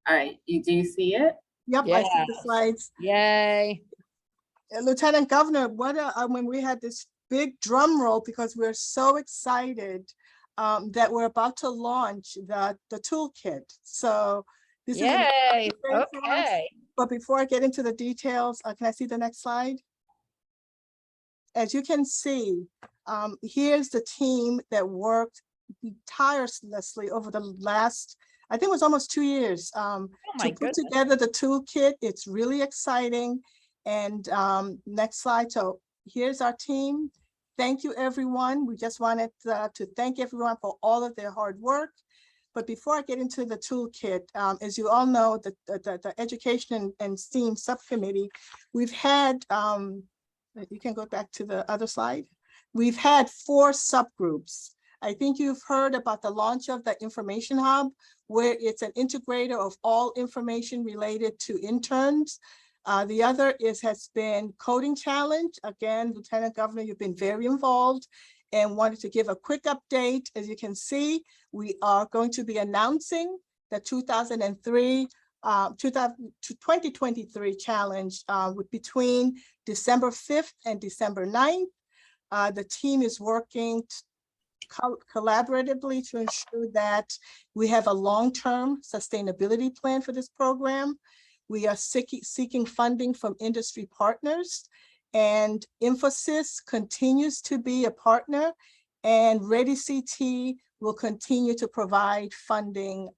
All right, do you see it? Yep, I see the Yes. slides. Yay. Lieutenant Governor, when we had this big drum roll, because we're so excited that we're about to launch the toolkit. So this is an Yay. exciting day for us. Okay. But before I get into the details, can I see the next slide? As you can see, here's the team that worked tirelessly over the last, I think it was almost 2 years, to put together the toolkit. It's really exciting. And next slide. So here's our team. Thank you, everyone. We just wanted to thank everyone for all of their hard work. But before I get into the toolkit, as you all know, the Education and STEAM Subcommittee, we've had, you can go back to the other slide. We've had 4 subgroups. I think you've heard about the launch of the Information Hub, where it's an integrator of all information related to interns. The other has been Coding Challenge. Again, Lieutenant Governor, you've been very involved and wanted to give a quick update. As you can see, we are going to be announcing the 2023 challenge between December 5th and December 9th. The team is working collaboratively to ensure that we have a long-term sustainability plan for this program. We are seeking funding from industry partners, and Infosys continues to be a partner, and ReadyCT will continue to provide funding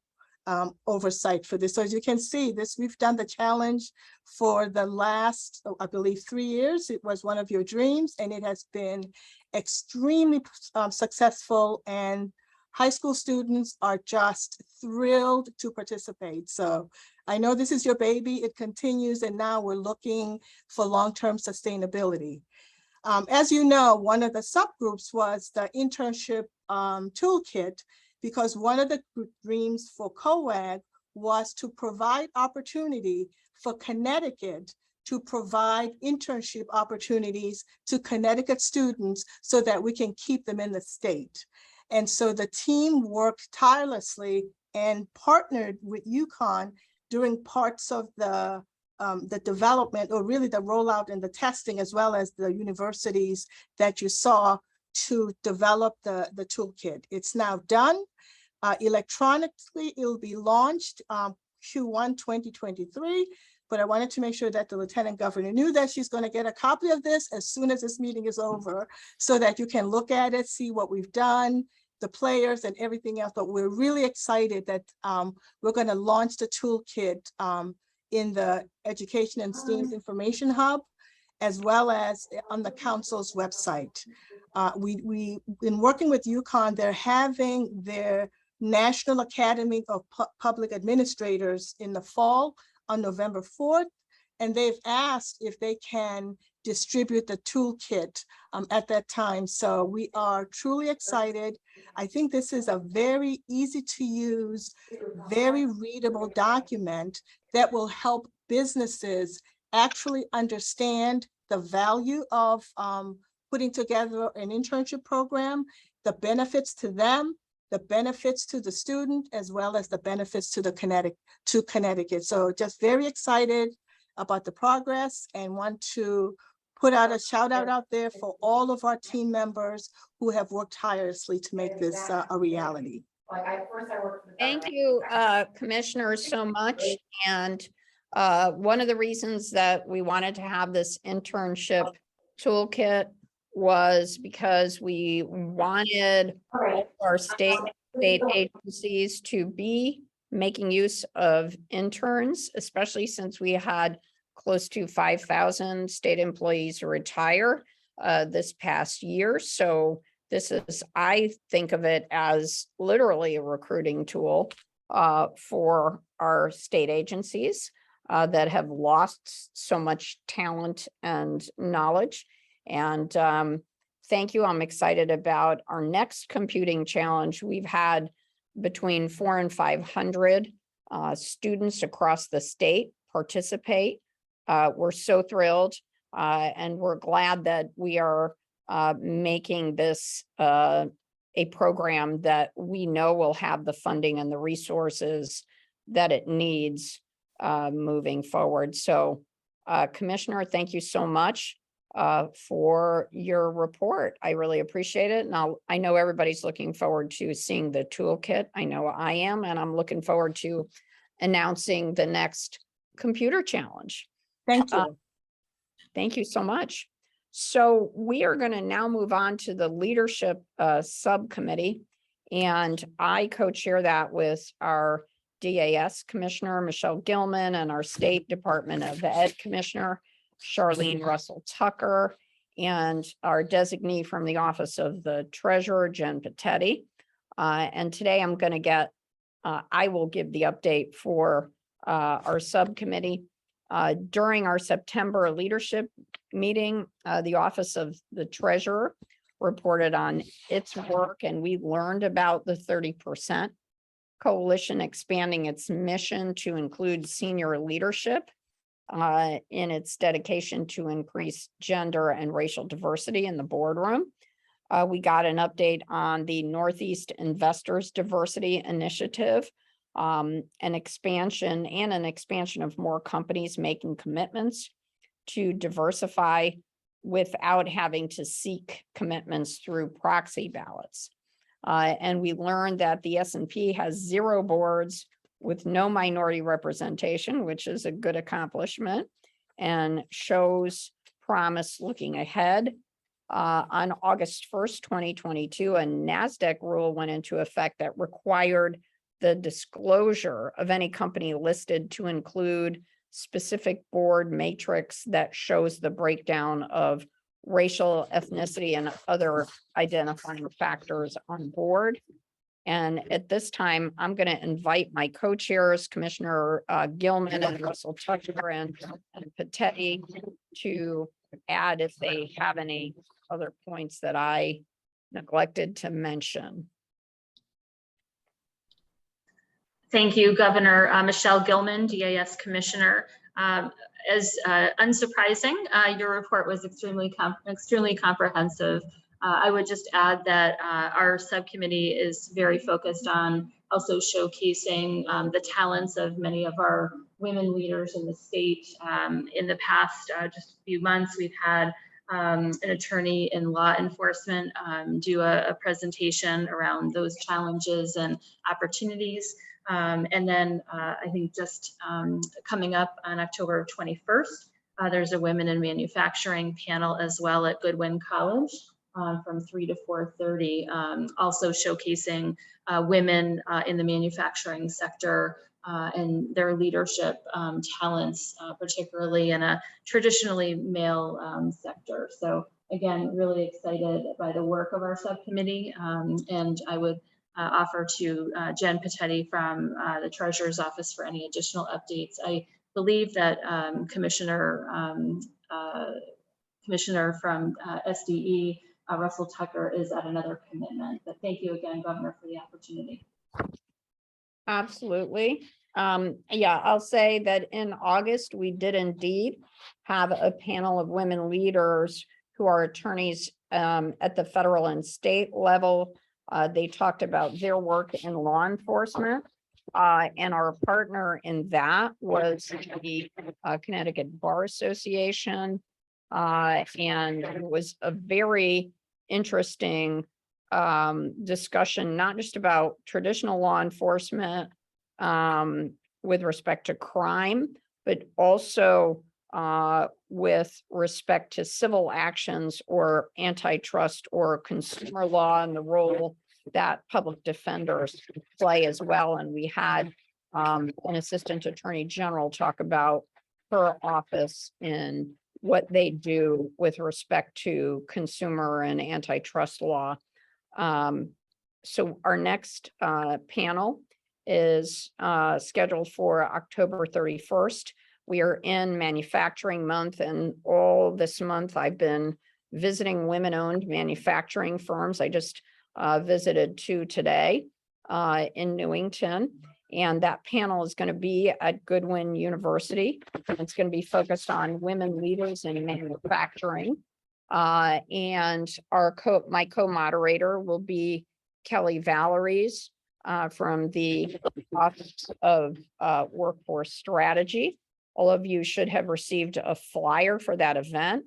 oversight for this. So as you can see, we've done the challenge for the last, I believe, 3 years. It was one of your dreams, and it has been extremely successful, and high school students are just thrilled to participate. So I know this is your baby, it continues, and now we're looking for long-term sustainability. As you know, one of the subgroups was the internship toolkit, because one of the dreams for CoWaG was to provide opportunity for Connecticut to provide internship opportunities to Connecticut students so that we can keep them in the state. And so the team worked tirelessly and partnered with UConn during parts of the development, or really the rollout and the testing, as well as the universities that you saw, to develop the toolkit. It's now done. Electronically, it will be launched Q1 2023, but I wanted to make sure that the Lieutenant Governor knew that she's going to get a copy of this as soon as this meeting is over, so that you can look at it, see what we've done, the players and everything else. But we're really excited that we're going to launch the toolkit in the Education and STEAM Information Hub, as well as on the council's website. We've been working with UConn. They're having their National Academy of Public Administrators in the fall on November 4th. And they've asked if they can distribute the toolkit at that time. So we are truly excited. I think this is a very easy to use, very readable document that will help businesses actually understand the value of putting together an internship program, the benefits to them, the benefits to the student, as well as the benefits to Connecticut. So just very excited about the progress, and want to put out a shout out there for all of our team members who have worked tirelessly to make this a reality. Thank you, commissioners, so much. And one of the reasons that we wanted to have this internship toolkit was because we wanted all our state agencies to be making use of interns, especially since we had close to 5,000 state employees retire this past year. So this is, I think of it as literally a recruiting tool for our state agencies that have lost so much talent and knowledge. And thank you. I'm excited about our next computing challenge. We've had between 400 and 500 students across the state participate. We're so thrilled and we're glad that we are making this a program that we know will have the funding and the resources that it needs moving forward. So Commissioner, thank you so much for your report. I really appreciate it. And I know everybody's looking forward to seeing the toolkit. I know I am, and I'm looking forward to announcing the next computer challenge. Thank you. Thank you so much. So we are going to now move on to the leadership subcommittee, and I co-chair that with our DAS Commissioner, Michelle Gilman, and our State Department of Ed Commissioner, Charlene Russell Tucker, and our designee from the Office of the Treasurer, Jen Patetti. And today I'm going to I will give the update for our subcommittee. During our September leadership meeting, the Office of the Treasurer reported on its work, and we learned about the 30% Coalition expanding its mission to include senior leadership in its dedication to increase gender and racial diversity in the boardroom. We got an update on the Northeast Investors Diversity Initiative, an expansion of more companies making commitments to diversify without having to seek commitments through proxy ballots. And we learned that the S&P has 0 boards with no minority representation, which is a good accomplishment and shows promise looking ahead. On August 1st, 2022, a NASDAQ rule went into effect that required the disclosure of any company listed to include specific board matrix that shows the breakdown of racial, ethnicity, and other identifying factors on board. And at this time, I'm going to invite my co-chairs, Commissioner Gilman and Russell Tucker and Patetti, to add if they have any other points that I neglected to mention. Thank you, Governor. Michelle Gilman, DAS Commissioner. As unsurprising, your report was extremely comprehensive. I would just add that our subcommittee is very focused on also showcasing the talents of many of our women leaders in the state. In the past just a few months, we've had an attorney in law enforcement do a presentation around those challenges and opportunities. And then I think just coming up on October 21st, there's a Women in Manufacturing panel as well at Goodwin College from 3 to 4:30, also showcasing women in the manufacturing sector and their leadership talents, particularly in a traditionally male sector. So again, really excited by the work of our subcommittee, and I would offer to Jen Patetti from the Treasurer's Office for any additional updates. I believe that Commissioner from SDE, Russell Tucker, is at another commitment. But thank you again, Governor, for the opportunity. Absolutely. Yeah, I'll say that in August, we did indeed have a panel of women leaders who are attorneys at the federal and state level. They talked about their work in law enforcement, and our partner in that was the Connecticut Bar Association, and it was a very interesting discussion, not just about traditional law enforcement with respect to crime, but also with respect to civil actions or antitrust or consumer law and the role that public defenders play as well. And we had an Assistant Attorney General talk about her office and what they do with respect to consumer and antitrust law. So our next panel is scheduled for October 31st. We are in manufacturing month, and all this month I've been visiting women-owned manufacturing firms. I just visited 2 today in Newington, and that panel is going to be at Goodwin University. It's going to be focused on women leaders in manufacturing. And my co-moderator will be Kelly Valeries from the Office of Workforce Strategy. All of you should have received a flyer for that event.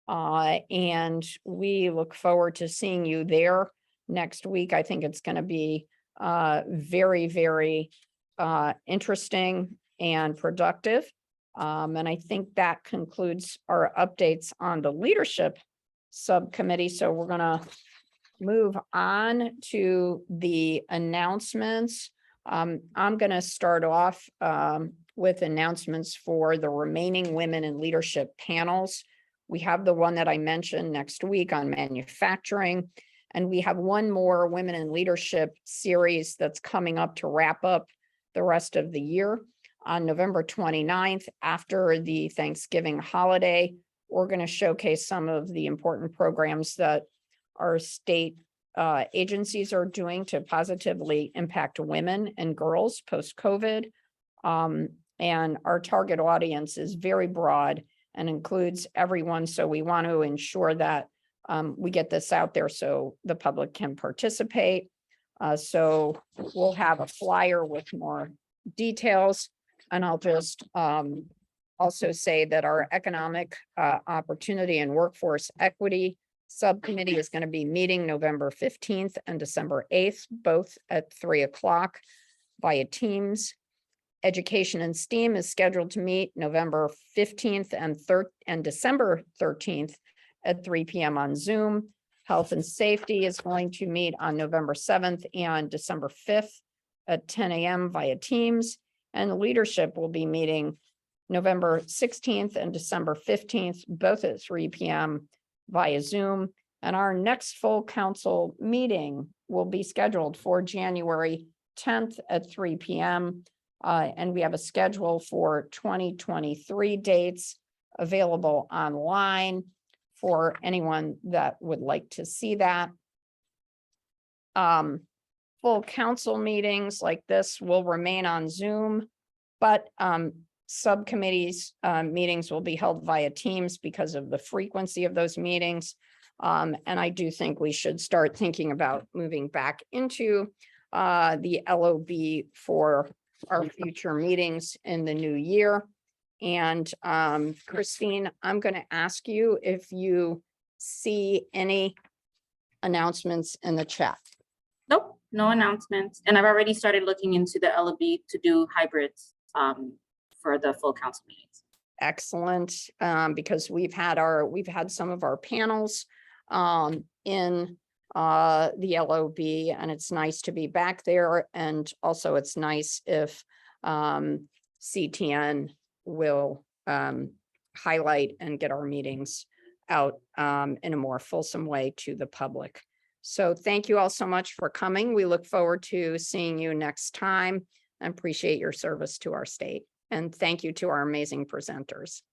And we look forward to seeing you there next week. I think it's going to be very, very interesting and productive. And I think that concludes our updates on the leadership subcommittee. So we're going to move on to the announcements. I'm going to start off with announcements for the remaining women in leadership panels. We have the one that I mentioned next week on manufacturing, and we have one more women in leadership series that's coming up to wrap up the rest of the year. On November 29th, after the Thanksgiving holiday, we're going to showcase some of the important programs that our state agencies are doing to positively impact women and girls post-COVID. And our target audience is very broad and includes everyone. So we want to ensure that we get this out there so the public can participate. So we'll have a flyer with more details. And I'll just also say that our economic opportunity and workforce equity subcommittee is going to be meeting November 15th and December 8th, both at 3 o'clock via Teams. Education and STEAM is scheduled to meet November 15th and December 13th at 3 p.m. on Zoom. Health and Safety is going to meet on November 7th and December 5th at 10 a.m. via Teams. And leadership will be meeting November 16th and December 15th, both at 3 p.m. via Zoom. And our next full council meeting will be scheduled for January 10th at 3 p.m. And we have a schedule for 2023 dates available online for anyone that would like to see that. Full council meetings like this will remain on Zoom, but subcommittees meetings will be held via Teams because of the frequency of those meetings. And I do think we should start thinking about moving back into the LOB for our future meetings in the new year. And Christine, I'm going to ask you if you see any announcements in the chat. Nope, no announcements. And I've already started looking into the LOB to do hybrids for the full council meetings. Excellent, because we've had some of our panels in the LOB, and it's nice to be back there. And also it's nice if CTN will highlight and get our meetings out in a more fulsome way to the public. So thank you all so much for coming. We look forward to seeing you next time and appreciate your service to our state. And thank you to our amazing presenters.